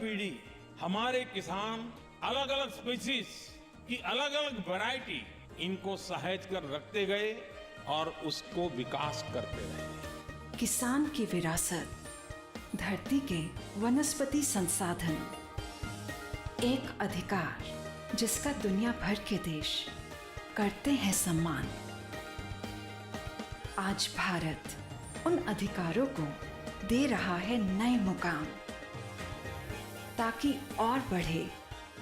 पीढ़ी हमारे किसान अलग अलग स्पीसीज की अलग अलग वैरायटी इनको सहेज कर रखते गए और उसको विकास करते रहे। किसान की विरासत, धरती के वनस्पति संसाधन, एक अधिकार जिसका दुनिया भर के देश करते हैं सम्मान। आज भारत उन अधिकारों को दे रहा है नए मुकाम, ताकि और बढ़े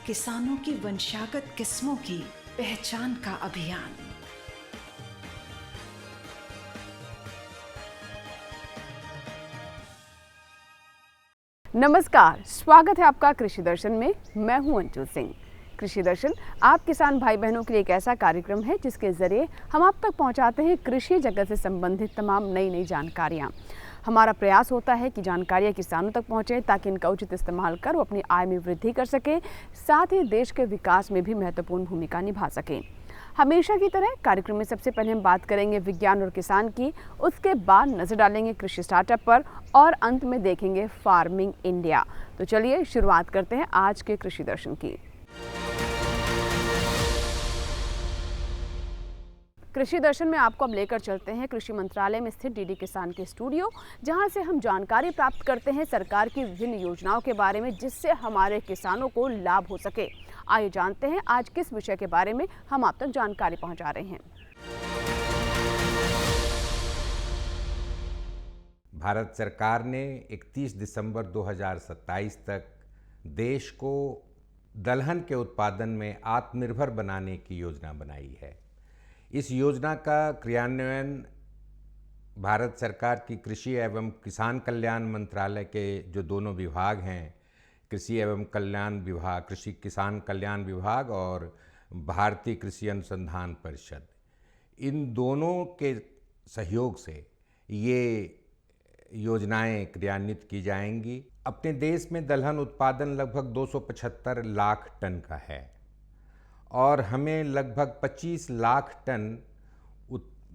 किसानों की वंशागत किस्मों की पहचान का अभियान। नमस्कार, स्वागत है आपका कृषि दर्शन में। मैं हूं अंशु सिंह। कृषि दर्शन आप किसान भाई बहनों के लिए एक ऐसा कार्यक्रम है जिसके जरिए हम आप तक पहुंचाते हैं कृषि जगत से संबंधित तमाम नई नई जानकारियां। हमारा प्रयास होता है कि जानकारियां किसानों तक पहुंचे ताकि इनका उचित इस्तेमाल कर वो अपनी आय में वृद्धि कर सके, साथ ही देश के विकास में भी महत्वपूर्ण भूमिका निभा सकें। हमेशा की तरह कार्यक्रम में सबसे पहले हम बात करेंगे विज्ञान और किसान की, उसके बाद नजर डालेंगे कृषि स्टार्टअप पर और अंत में देखेंगे फार्मिंग इंडिया। तो चलिए शुरुआत करते हैं आज के कृषि दर्शन की। कृषि दर्शन में आपको अब लेकर चलते हैं कृषि मंत्रालय में स्थित डीडी किसान के स्टूडियो, जहां से हम जानकारी प्राप्त करते हैं सरकार की विभिन्न योजनाओं के बारे में जिससे हमारे किसानों को लाभ हो सके। आइए जानते हैं आज किस विषय के बारे में हम आप तक जानकारी पहुंचा रहे हैं। भारत सरकार ने 31 दिसंबर 2027 तक देश को दलहन के उत्पादन में आत्मनिर्भर बनाने की योजना बनाई है। इस योजना का क्रियान्वयन भारत सरकार की कृषि एवं किसान कल्याण मंत्रालय के जो दोनों विभाग हैं, कृषि एवं कल्याण विभाग, कृषि किसान कल्याण विभाग और भारतीय कृषि अनुसंधान परिषद, इन दोनों के सहयोग से ये योजनाएं क्रियान्वित की जाएंगी। अपने देश में दलहन उत्पादन लगभग 275 लाख टन का है और हमें लगभग 25 लाख टन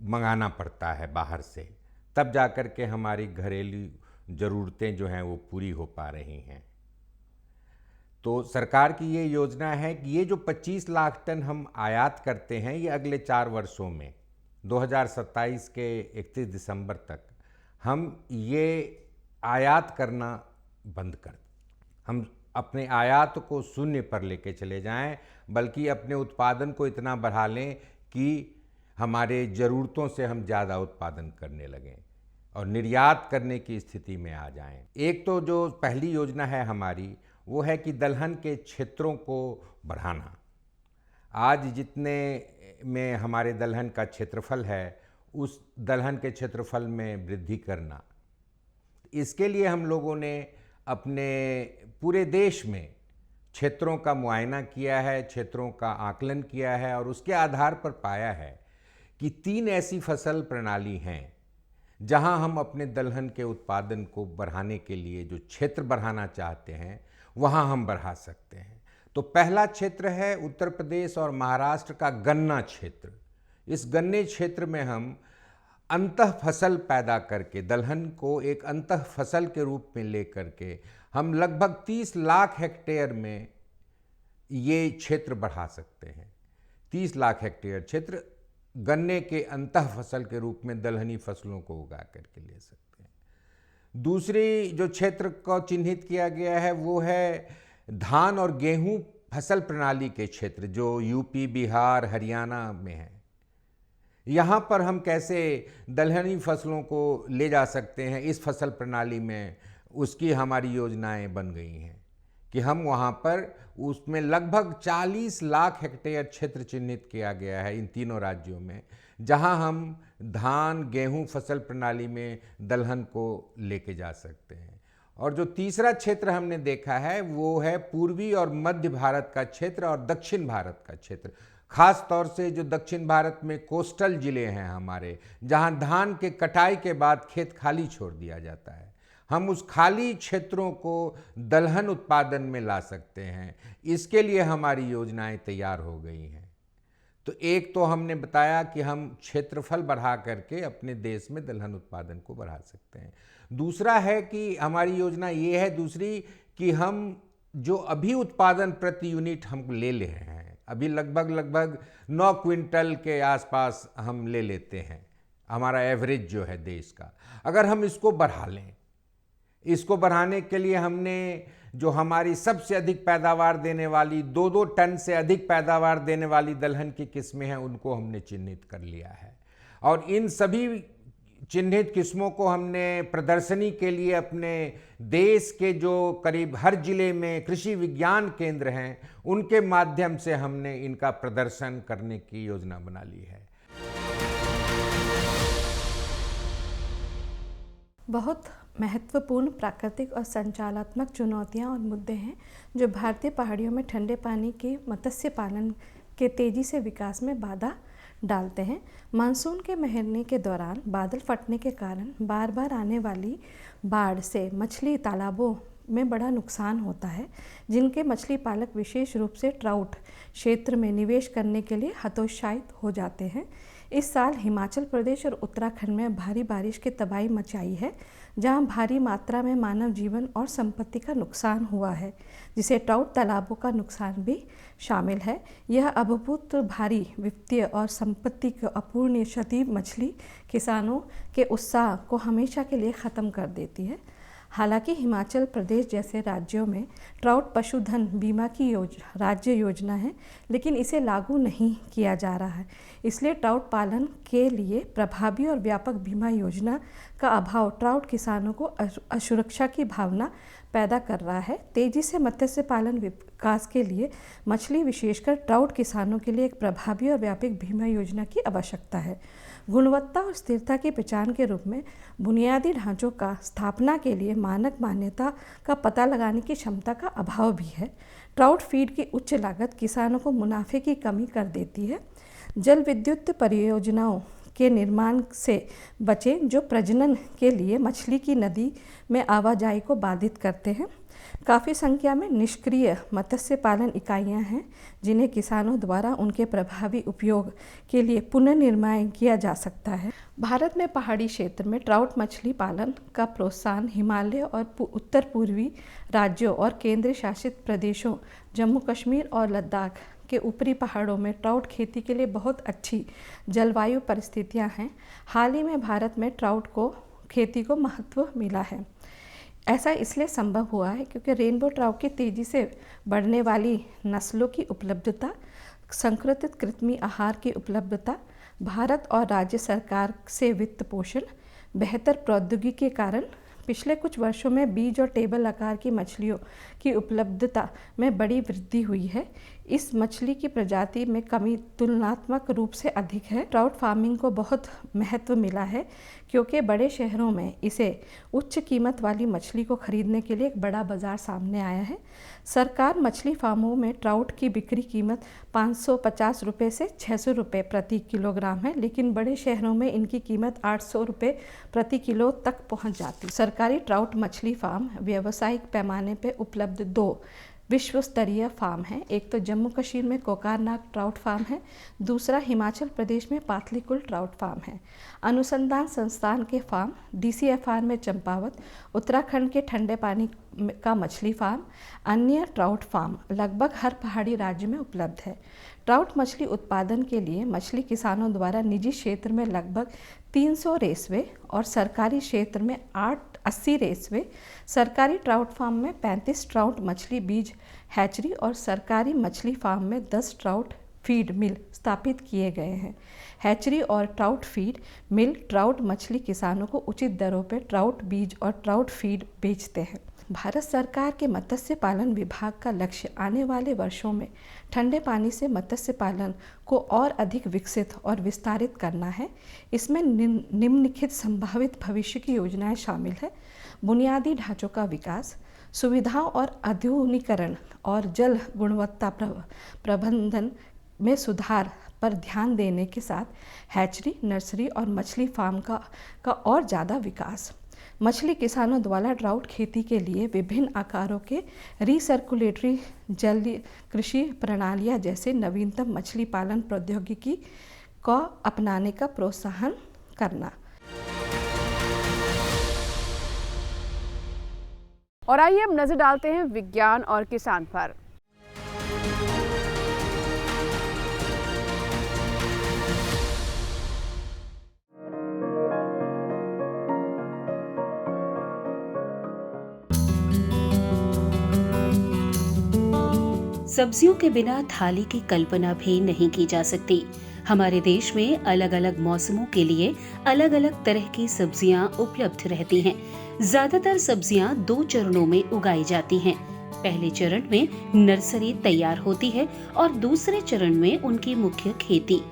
मंगाना पड़ता है बाहर से, तब जाकर के हमारी घरेलू ज़रूरतें जो हैं वो पूरी हो पा रही हैं। तो सरकार की ये योजना है कि ये जो 25 लाख टन हम आयात करते हैं, ये अगले 4 वर्षों में 2027 के 31 दिसंबर तक हम ये आयात करना बंद कर, हम अपने आयात को शून्य पर लेके चले जाएं, बल्कि अपने उत्पादन को इतना बढ़ा लें कि हमारे ज़रूरतों से हम ज़्यादा उत्पादन करने लगें और निर्यात करने की स्थिति में आ जाएं। एक तो जो पहली योजना है हमारी, वो है कि दलहन के क्षेत्रों को बढ़ाना। आज जितने में हमारे दलहन का क्षेत्रफल है, उस दलहन के क्षेत्रफल में वृद्धि करना। इसके लिए हम लोगों ने अपने पूरे देश में क्षेत्रों का मुआयना किया है, क्षेत्रों का आकलन किया है और उसके आधार पर पाया है कि 3 ऐसी फसल प्रणाली हैं जहां हम अपने दलहन के उत्पादन को बढ़ाने के लिए जो क्षेत्र बढ़ाना चाहते हैं वहां हम बढ़ा सकते हैं। तो पहला क्षेत्र है उत्तर प्रदेश और महाराष्ट्र का गन्ना क्षेत्र। इस गन्ने क्षेत्र में हम अंतः फसल पैदा करके, दलहन को एक अंतः फसल के रूप में लेकर के हम लगभग 30 लाख हेक्टेयर में ये क्षेत्र बढ़ा सकते हैं। 30 लाख हेक्टेयर क्षेत्र गन्ने के अंतः फसल के रूप में दलहनी फसलों को उगा करके ले सकते हैं। दूसरी जो क्षेत्र को चिन्हित किया गया है वो है धान और गेहूं फसल प्रणाली के क्षेत्र, जो यूपी, बिहार, हरियाणा में है। यहाँ पर हम कैसे दलहनी फसलों को ले जा सकते हैं इस फसल प्रणाली में, उसकी हमारी योजनाएं बन गई हैं कि हम वहाँ पर उसमें लगभग 40 लाख हेक्टेयर क्षेत्र चिन्हित किया गया है इन तीनों राज्यों में, जहाँ हम धान गेहूं फसल प्रणाली में दलहन को लेके जा सकते हैं। और जो तीसरा क्षेत्र हमने देखा है वो है पूर्वी और मध्य भारत का क्षेत्र और दक्षिण भारत का क्षेत्र। खास तौर से जो दक्षिण भारत में कोस्टल जिले हैं हमारे, जहां धान के कटाई के बाद खेत खाली छोड़ दिया जाता है, हम उस खाली क्षेत्रों को दलहन उत्पादन में ला सकते हैं। इसके लिए हमारी योजनाएं तैयार हो गई हैं। तो एक तो हमने बताया कि हम क्षेत्रफल बढ़ा करके अपने देश में दलहन उत्पादन को बढ़ा सकते हैं। दूसरा है कि हमारी योजना ये है दूसरी कि हम जो अभी उत्पादन प्रति यूनिट हम ले रहे हैं, अभी लगभग 9 क्विंटल के आसपास हम ले लेते हैं, हमारा एवरेज जो है देश का। अगर हम इसको बढ़ा लें, इसको बढ़ाने के लिए हमने जो हमारी सबसे अधिक पैदावार देने वाली 2-2 टन से अधिक पैदावार देने वाली दलहन की किस्में हैं, उनको हमने चिन्हित कर लिया है। और इन सभी चिन्हित किस्मों को हमने प्रदर्शनी के लिए अपने देश के जो करीब हर जिले में कृषि विज्ञान केंद्र हैं, उनके माध्यम से हमने इनका प्रदर्शन करने की योजना बना ली है। बहुत महत्वपूर्ण प्राकृतिक और संचालनात्मक चुनौतियां और मुद्दे हैं जो भारतीय पहाड़ियों में ठंडे पानी के मत्स्य पालन के तेज़ी से विकास में बाधा डालते हैं। मानसून के महीने के दौरान बादल फटने के कारण बार बार आने वाली बाढ़ से मछली तालाबों में बड़ा नुकसान होता है, जिनके मछली पालक विशेष रूप से ट्राउट क्षेत्र में निवेश करने के लिए हतोत्साहित हो जाते हैं। इस साल हिमाचल प्रदेश और उत्तराखंड में भारी बारिश की तबाही मचाई है, जहां भारी मात्रा में मानव जीवन और संपत्ति का नुकसान हुआ है, जिसे ट्राउट तालाबों का नुकसान भी शामिल है। यह अभूतपूर्व भारी वित्तीय और संपत्ति की अपूर्णीय क्षति मछली किसानों के उत्साह को हमेशा के लिए ख़त्म कर देती है। हालांकि हिमाचल प्रदेश जैसे राज्यों में ट्राउट पशुधन बीमा की राज्य योजना है, लेकिन इसे लागू नहीं किया जा रहा है। इसलिए ट्राउट पालन के लिए प्रभावी और व्यापक बीमा योजना का अभाव ट्राउट किसानों को असुरक्षा की भावना पैदा कर रहा है। तेजी से मत्स्य पालन विकास के लिए मछली विशेषकर ट्राउट किसानों के लिए एक प्रभावी और व्यापक बीमा योजना की आवश्यकता है। गुणवत्ता और स्थिरता की पहचान के रूप में बुनियादी ढांचों का स्थापना के लिए मानक मान्यता का पता लगाने की क्षमता का अभाव भी है। ट्राउट फीड की उच्च लागत किसानों को मुनाफे की कमी कर देती है। जल विद्युत परियोजनाओं के निर्माण से बचें जो प्रजनन के लिए मछली की नदी में आवाजाही को बाधित करते हैं। काफ़ी संख्या में निष्क्रिय मत्स्य पालन इकाइयां हैं, जिन्हें किसानों द्वारा उनके प्रभावी उपयोग के लिए पुनर्निर्माण किया जा सकता है। भारत में पहाड़ी क्षेत्र में ट्राउट मछली पालन का प्रोत्साहन हिमालय और उत्तर पूर्वी राज्यों और केंद्र शासित प्रदेशों जम्मू कश्मीर और लद्दाख के ऊपरी पहाड़ों में ट्राउट खेती के लिए बहुत अच्छी जलवायु परिस्थितियां हैं। हाल ही में भारत में ट्राउट को खेती को महत्व मिला है। ऐसा इसलिए संभव हुआ है क्योंकि रेनबो ट्राउट की तेज़ी से बढ़ने वाली नस्लों की उपलब्धता, संकृतित कृत्रिम आहार की उपलब्धता, भारत और राज्य सरकार से वित्त पोषण, बेहतर प्रौद्योगिकी के कारण पिछले कुछ वर्षों में बीज और टेबल आकार की मछलियों की उपलब्धता में बड़ी वृद्धि हुई है। इस मछली की प्रजाति में कमी तुलनात्मक रूप से अधिक है। ट्राउट फार्मिंग को बहुत महत्व मिला है क्योंकि बड़े शहरों में इसे उच्च कीमत वाली मछली को खरीदने के लिए एक बड़ा बाजार सामने आया है। सरकार मछली फार्मों में ट्राउट की बिक्री कीमत 550 रुपये से 600 रुपये प्रति किलोग्राम है, लेकिन बड़े शहरों में इनकी कीमत 800 रुपये प्रति किलो तक पहुंच जाती है। सरकारी ट्राउट मछली फार्म व्यावसायिक पैमाने पर उपलब्ध 2 विश्व स्तरीय फार्म है। एक तो जम्मू कश्मीर में कोकारनाग ट्राउट फार्म है, दूसरा हिमाचल प्रदेश में पातलीकुल ट्राउट फार्म है। अनुसंधान संस्थान के फार्म DCFR में चंपावत, उत्तराखंड के ठंडे पानी का मछली फार्म, अन्य ट्राउट फार्म लगभग हर पहाड़ी राज्य में उपलब्ध है। ट्राउट मछली उत्पादन के लिए मछली किसानों द्वारा निजी क्षेत्र में लगभग 300 रेसवे और सरकारी क्षेत्र में 80 रेसवे, सरकारी ट्राउट फार्म में 35 ट्राउट मछली बीज हैचरी और सरकारी मछली फार्म में 10 ट्राउट फीड मिल स्थापित किए गए हैं। हैचरी और ट्राउट फीड मिल ट्राउट मछली किसानों को उचित दरों पर ट्राउट बीज और ट्राउट फीड बेचते हैं। भारत सरकार के मत्स्य पालन विभाग का लक्ष्य आने वाले वर्षों में ठंडे पानी से मत्स्य पालन को और अधिक विकसित और विस्तारित करना है। इसमें निम्नलिखित संभावित भविष्य की योजनाएं शामिल है: बुनियादी ढांचों का विकास, सुविधाओं और आधुनिकीकरण और जल गुणवत्ता प्रबंधन में सुधार पर ध्यान देने के साथ हैचरी, नर्सरी और मछली फार्म का और ज़्यादा विकास। मछली किसानों द्वारा ट्राउट खेती के लिए विभिन्न आकारों के रिसर्कुलेटरी जल कृषि प्रणालियां जैसे नवीनतम मछली पालन प्रौद्योगिकी को अपनाने का प्रोत्साहन करना। और आइए अब नजर डालते हैं विज्ञान और किसान पर। सब्जियों के बिना थाली की कल्पना भी नहीं की जा सकती। हमारे देश में अलग अलग मौसमों के लिए अलग अलग तरह की सब्जियां उपलब्ध रहती हैं। ज्यादातर सब्जियां 2 चरणों में उगाई जाती हैं। पहले चरण में नर्सरी तैयार होती है और दूसरे चरण में उनकी मुख्य खेती।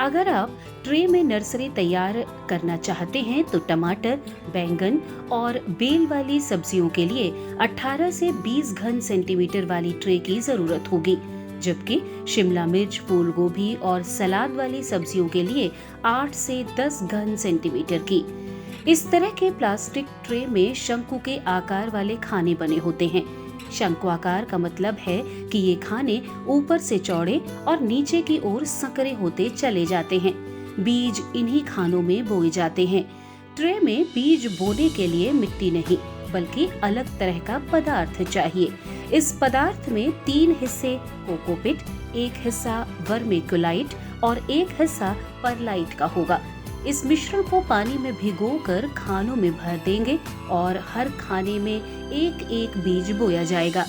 अगर आप ट्रे में नर्सरी तैयार करना चाहते हैं तो टमाटर, बैंगन और बेल वाली सब्जियों के लिए 18 से 20 घन सेंटीमीटर वाली ट्रे की जरूरत होगी, जबकि शिमला मिर्च, फूल गोभी और सलाद वाली सब्जियों के लिए 8 से 10 घन सेंटीमीटर की। इस तरह के प्लास्टिक ट्रे में शंकु के आकार वाले खाने बने होते हैं। शंकु आकार का मतलब है कि ये खाने ऊपर से चौड़े और नीचे की ओर संकरे होते चले जाते हैं। बीज इन्हीं खानों में बोए जाते हैं। ट्रे में बीज बोने के लिए मिट्टी नहीं बल्कि अलग तरह का पदार्थ चाहिए। इस पदार्थ में 3 हिस्से कोकोपिट, 1 हिस्सा वर्मिकुलाइट और 1 हिस्सा परलाइट का होगा। इस मिश्रण को पानी में भिगोकर खानों में भर देंगे और हर खाने में एक बीज बोया जाएगा।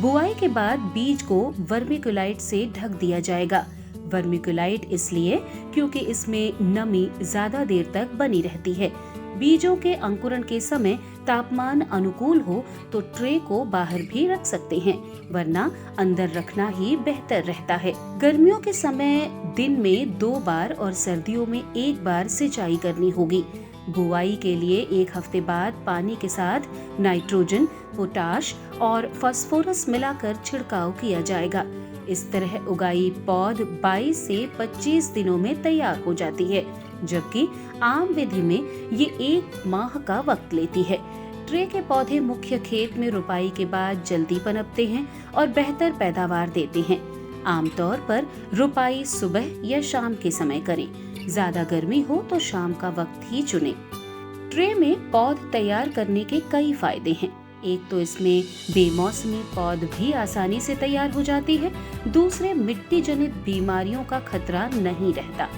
बुआई के बाद बीज को वर्मिकुलाइट से ढक दिया जाएगा। वर्मिकुलाइट इसलिए क्योंकि इसमें नमी ज्यादा देर तक बनी रहती है। बीजों के अंकुरण के समय तापमान अनुकूल हो तो ट्रे को बाहर भी रख सकते हैं, वरना अंदर रखना ही बेहतर रहता है। गर्मियों के समय दिन में 2 बार और सर्दियों में 1 बार सिंचाई करनी होगी। बुआई के लिए 1 हफ्ते बाद पानी के साथ नाइट्रोजन, पोटाश और फास्फोरस मिलाकर छिड़काव किया जाएगा। इस तरह उगाई पौध 22 से 25 दिनों में तैयार हो जाती है, जबकि आम विधि में ये 1 माह का वक्त लेती है। ट्रे के पौधे मुख्य खेत में रुपाई के बाद जल्दी पनपते हैं और बेहतर पैदावार देते हैं। आमतौर पर रुपाई सुबह या शाम के समय करें। ज्यादा गर्मी हो तो शाम का वक्त ही चुनें। ट्रे में पौध तैयार करने के कई फायदे हैं। एक तो इसमें बेमौसमी पौध भी आसानी से तैयार हो जाती है। दूसरे, मिट्टी जनित बीमारियों का खतरा नहीं रहता।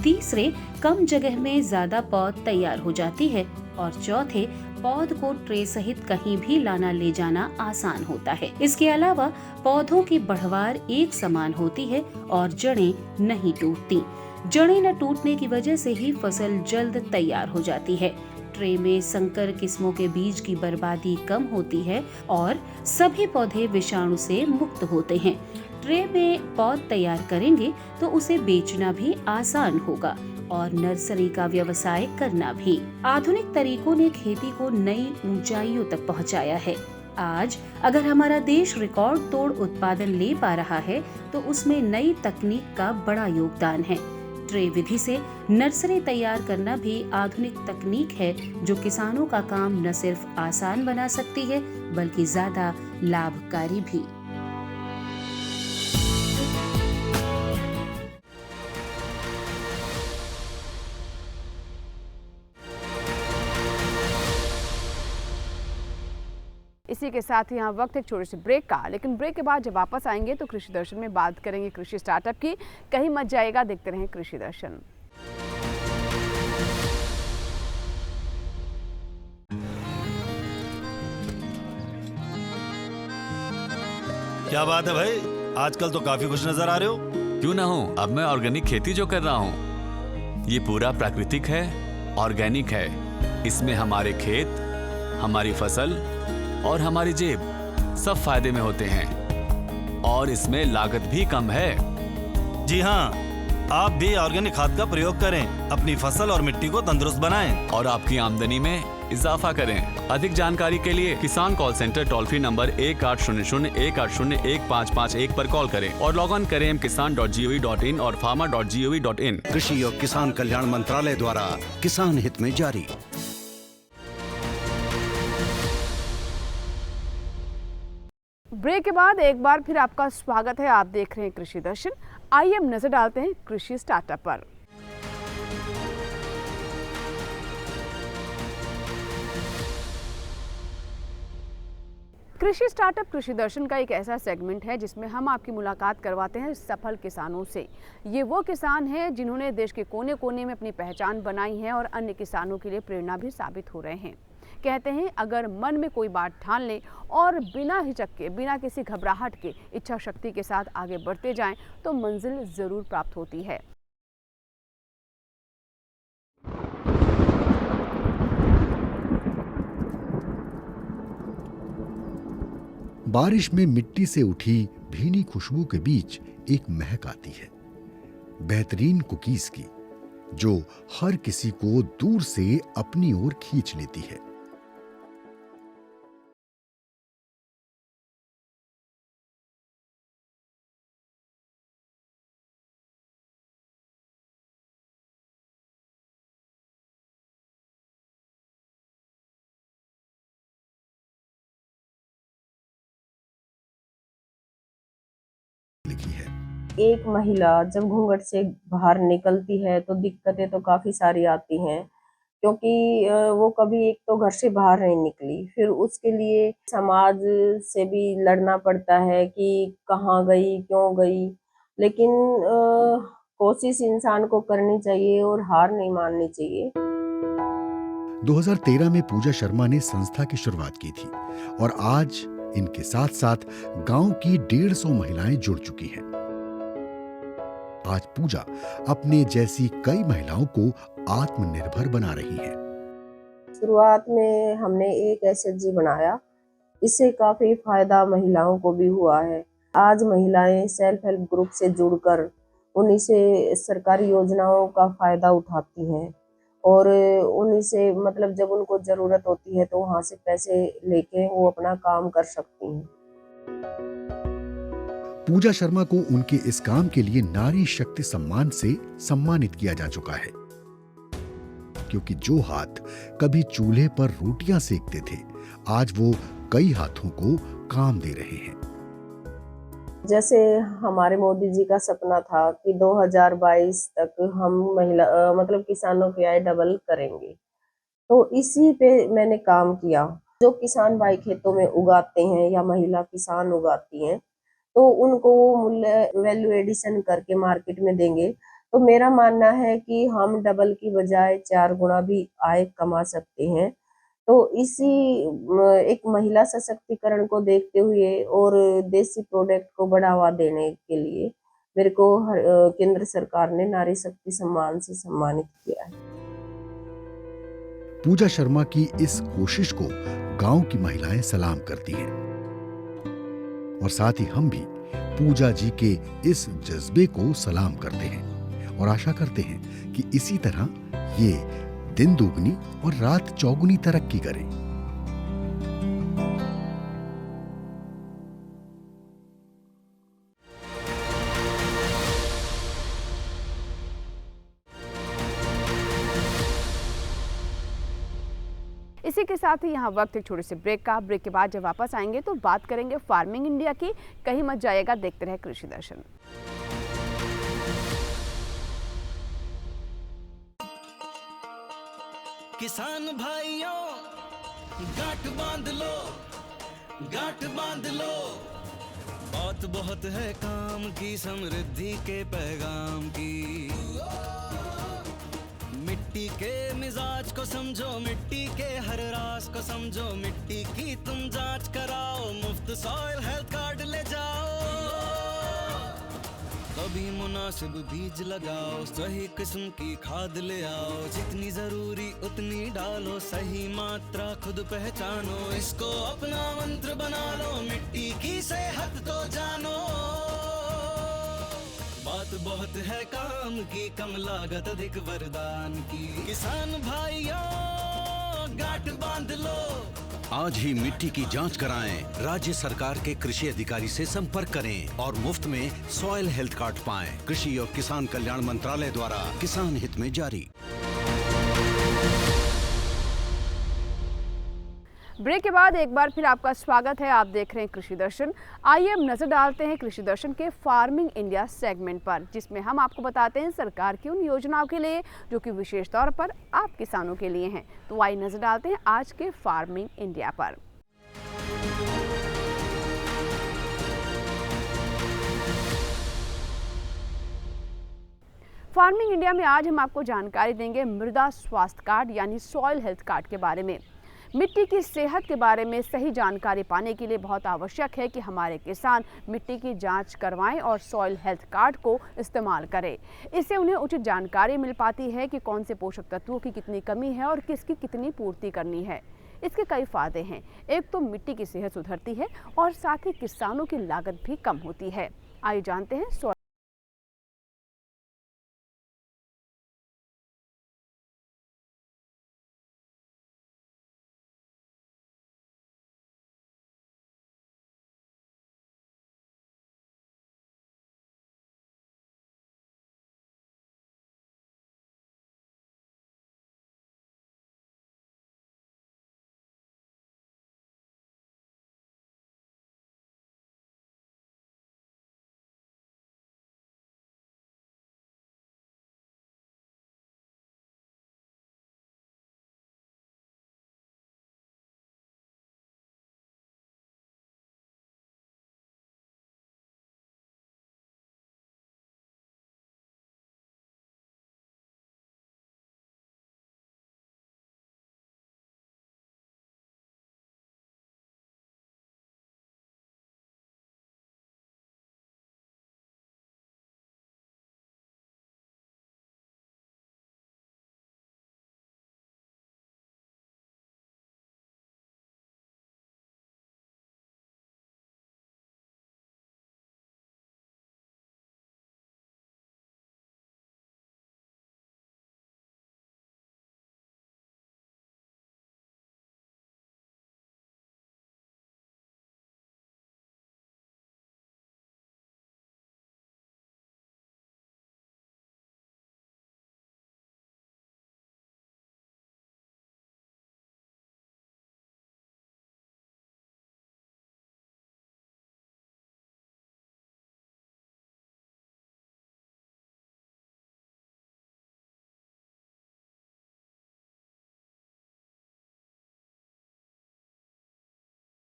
तीसरे, कम जगह में ज्यादा पौध तैयार हो जाती है। और चौथे, पौध को ट्रे सहित कहीं भी लाना ले जाना आसान होता है। इसके अलावा पौधों की बढ़वार एक समान होती है और जड़ें नहीं टूटती। जड़ें न टूटने की वजह से ही फसल जल्द तैयार हो जाती है। ट्रे में संकर किस्मों के बीज की बर्बादी कम होती है और सभी पौधे विषाणु से मुक्त होते हैं। ट्रे में पौध तैयार करेंगे तो उसे बेचना भी आसान होगा और नर्सरी का व्यवसाय करना भी। आधुनिक तरीकों ने खेती को नई ऊंचाइयों तक पहुंचाया है। आज अगर हमारा देश रिकॉर्ड तोड़ उत्पादन ले पा रहा है तो उसमें नई तकनीक का बड़ा योगदान है। ट्रे विधि से नर्सरी तैयार करना भी आधुनिक तकनीक है जो किसानों का काम न सिर्फ आसान बना सकती है बल्कि ज्यादा लाभकारी भी। इसी के साथ ही यहाँ वक्त एक छोटे से ब्रेक का, लेकिन ब्रेक के बाद जब वापस आएंगे तो कृषि दर्शन में बात करेंगे कृषि स्टार्टअप की। कहीं मत जाएगा, देखते रहें कृषि दर्शन। क्या बात है भाई, आजकल तो काफी खुश नजर आ रहे हो। क्यों ना हो, अब मैं ऑर्गेनिक खेती जो कर रहा हूँ ये पूरा प्राकृतिक है, ऑर्गेनिक है। इसमें हमारे खेत, हमारी फसल और हमारी जेब सब फायदे में होते हैं और इसमें लागत भी कम है। जी हाँ, आप भी ऑर्गेनिक खाद का प्रयोग करें, अपनी फसल और मिट्टी को तंदुरुस्त बनाएं और आपकी आमदनी में इजाफा करें। अधिक जानकारी के लिए किसान call centre toll free number 1800-180-1551 पर कॉल करें और लॉग ऑन करें kisan.gov.in और farmer.gov.in। कृषि और किसान कल्याण मंत्रालय द्वारा किसान हित में जारी। ब्रेक के बाद एक बार फिर आपका स्वागत है। आप देख रहे हैं कृषि दर्शन। आइए अब नजर डालते हैं कृषि स्टार्टअप पर। कृषि स्टार्टअप कृषि दर्शन का एक ऐसा सेगमेंट है जिसमें हम आपकी मुलाकात करवाते हैं सफल किसानों से। ये वो किसान हैं जिन्होंने देश के कोने कोने में अपनी पहचान बनाई है और अन्य किसानों के लिए प्रेरणा भी साबित हो रहे हैं। कहते हैं अगर मन में कोई बात ठान लें और बिना हिचक के, बिना किसी घबराहट के इच्छा शक्ति के साथ आगे बढ़ते जाएं तो मंजिल जरूर प्राप्त होती है। बारिश में मिट्टी से उठी भीनी खुशबू के बीच एक महक आती है बेहतरीन कुकीज की, जो हर किसी को दूर से अपनी ओर खींच लेती है। एक महिला जब घूंघट से बाहर निकलती है तो दिक्कतें तो काफी सारी आती हैं, क्योंकि वो कभी एक तो घर से बाहर नहीं निकली, फिर उसके लिए समाज से भी लड़ना पड़ता है कि कहाँ गई, क्यों गई। लेकिन कोशिश इंसान को करनी चाहिए और हार नहीं माननी चाहिए। 2013 में पूजा शर्मा ने संस्था की शुरुआत की थी और आज इनके साथ साथ गांव की 150 महिलाएं जुड़ चुकी हैं। आज पूजा अपने जैसी कई महिलाओं को आत्मनिर्भर बना रही है। शुरुआत में हमने एक एसएचजी बनाया, इससे काफी फायदा महिलाओं को भी हुआ है। आज महिलाएं सेल्फ हेल्प ग्रुप से जुड़कर उन्हीं से सरकारी योजनाओं का फायदा उठाती हैं और उन्हीं से मतलब जब उनको जरूरत होती है तो वहां से पैसे लेके वो अपना काम कर सकती हैं। पूजा शर्मा को उनके इस काम के लिए नारी शक्ति सम्मान से सम्मानित किया जा चुका है, क्योंकि जो हाथ कभी चूल्हे पर रोटियां सेकते थे, आज वो कई हाथों को काम दे रहे हैं। जैसे हमारे मोदी जी का सपना था कि 2022 तक हम महिला मतलब किसानों की आय डबल करेंगे, तो इसी पे मैंने काम किया। जो किसान भाई खेतों में उगाते हैं या महिला किसान उगाती हैं, तो उनको मूल्य वैल्यू एडिशन करके मार्केट में देंगे, तो मेरा मानना है कि हम डबल की बजाय 4 गुना भी आय कमा सकते हैं। तो इसी एक महिला सशक्तिकरण को देखते हुए और देसी प्रोडक्ट को बढ़ावा देने के लिए मेरे को केंद्र सरकार ने नारी शक्ति सम्मान से सम्मानित किया है। पूजा शर्मा की इस कोशिश को गांव की महिलाएं सलाम करती हैं और साथ ही हम भी पूजा जी के इस जज्बे को सलाम करते हैं और आशा करते हैं कि इसी तरह ये दिन दुगनी और रात चौगुनी तरक्की करें। इसी के साथ ही यहाँ वक्त एक छोटे से ब्रेक का। ब्रेक के बाद जब वापस आएंगे तो बात करेंगे फार्मिंग इंडिया की। कहीं मत जाइएगा, देखते रहे कृषि दर्शन। किसान भाइयों गांठ बांध लो, गांठ बांध लो, बात बहुत है काम की, समृद्धि के पैगाम की। मिट्टी के मिजाज को समझो, मिट्टी के हर राज को समझो, मिट्टी की तुम जांच कराओ, मुफ्त सॉइल हेल्थ कार्ड ले जाओ। कभी मुनासिब बीज लगाओ, सही किस्म की खाद ले आओ, जितनी जरूरी उतनी डालो, सही मात्रा खुद पहचानो, इसको अपना मंत्र बना लो, मिट्टी की सेहत तो जानो। बात बहुत है काम की, कम लागत अधिक वरदान की। किसान भाइयों गांठ बांध लो, आज ही मिट्टी की जांच कराएं, राज्य सरकार के कृषि अधिकारी से संपर्क करें और मुफ्त में सॉइल हेल्थ कार्ड पाएं। कृषि और किसान कल्याण मंत्रालय द्वारा किसान हित में जारी। ब्रेक के बाद एक बार फिर आपका स्वागत है। आप देख रहे हैं कृषि दर्शन। आइए अब नजर डालते हैं कृषि दर्शन के फार्मिंग इंडिया सेगमेंट पर, जिसमें हम आपको बताते हैं सरकार की उन योजनाओं के लिए जो कि विशेष तौर पर आप किसानों के लिए हैं। तो आइए नजर डालते हैं आज के फार्मिंग इंडिया पर। फार्मिंग इंडिया में आज हम आपको जानकारी देंगे मृदा स्वास्थ्य कार्ड यानी सॉइल हेल्थ कार्ड के बारे में। मिट्टी की सेहत के बारे में सही जानकारी पाने के लिए बहुत आवश्यक है कि हमारे किसान मिट्टी की जांच करवाएं और सॉइल हेल्थ कार्ड को इस्तेमाल करें। इससे उन्हें उचित जानकारी मिल पाती है कि कौन से पोषक तत्वों की कितनी कमी है और किसकी कितनी पूर्ति करनी है। इसके कई फायदे हैं। एक तो मिट्टी की सेहत सुधरती है और साथ ही किसानों की लागत भी कम होती है। आइए जानते हैं सॉइल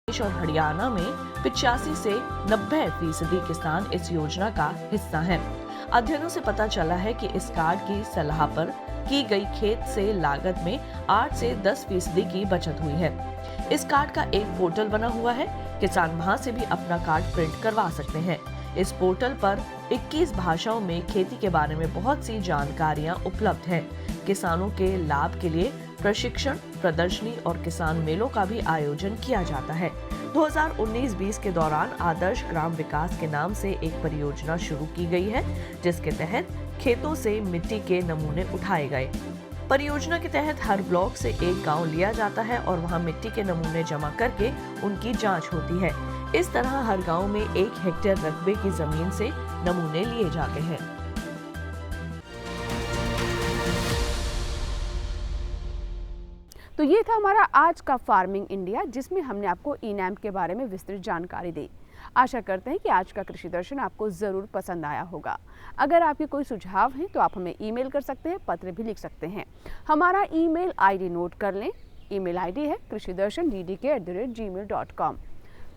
और हरियाणा में 85 से 90% किसान इस योजना का हिस्सा हैं। अध्ययनों से पता चला है कि इस कार्ड की सलाह पर की गई खेत से लागत में 8 से 10% की बचत हुई है। इस कार्ड का एक पोर्टल बना हुआ है। किसान वहां से भी अपना कार्ड प्रिंट करवा सकते हैं। इस पोर्टल पर 21 भाषाओं में खेती के बारे में बहुत सी जानकारियां उपलब्ध हैं। किसानों के लाभ के लिए प्रशिक्षण, प्रदर्शनी और किसान मेलों का भी आयोजन किया जाता है। 2019-20 के दौरान आदर्श ग्राम विकास के नाम से एक परियोजना शुरू की गई है, जिसके तहत खेतों से मिट्टी के नमूने उठाए गए। परियोजना के तहत हर ब्लॉक से एक गांव लिया जाता है और वहां मिट्टी के नमूने जमा करके उनकी जांच होती है। इस तरह हर गांव में 1 हेक्टेयर रकबे की जमीन से नमूने लिए जाते हैं। तो ये था हमारा आज का फार्मिंग इंडिया, जिसमें हमने आपको ई-नैम के बारे में विस्तृत जानकारी दी। आशा करते हैं कि आज का कृषि दर्शन आपको ज़रूर पसंद आया होगा। अगर आपके कोई सुझाव हैं तो आप हमें ईमेल कर सकते हैं, पत्र भी लिख सकते हैं। हमारा ईमेल आईडी नोट कर लें। ईमेल आईडी है krishidarshan@gmail.com।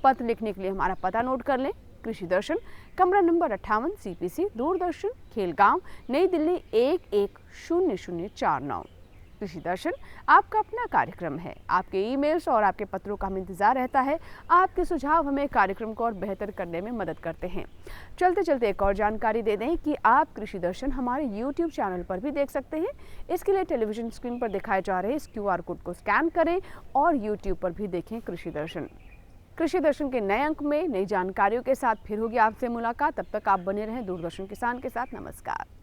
पत्र लिखने के लिए हमारा पता नोट कर लें। कृषि दर्शन, कमरा नंबर 58, CPC, दूरदर्शन, खेलगांव, नई दिल्ली 110049। कृषि दर्शन आपका अपना कार्यक्रम है। आपके ईमेल्स और आपके पत्रों का हमें इंतजार रहता है। आपके सुझाव हमें कार्यक्रम को और बेहतर करने में मदद करते हैं। चलते चलते एक और जानकारी दे दें कि आप कृषि दर्शन हमारे YouTube चैनल पर भी देख सकते हैं। इसके लिए टेलीविजन स्क्रीन पर दिखाए जा रहे इस QR कोड को स्कैन करें और YouTube पर भी देखें कृषि दर्शन। कृषि दर्शन के नए अंक में नई जानकारियों के साथ फिर होगी आपसे मुलाकात। तब तक आप बने रहें दूरदर्शन किसान के साथ। नमस्कार।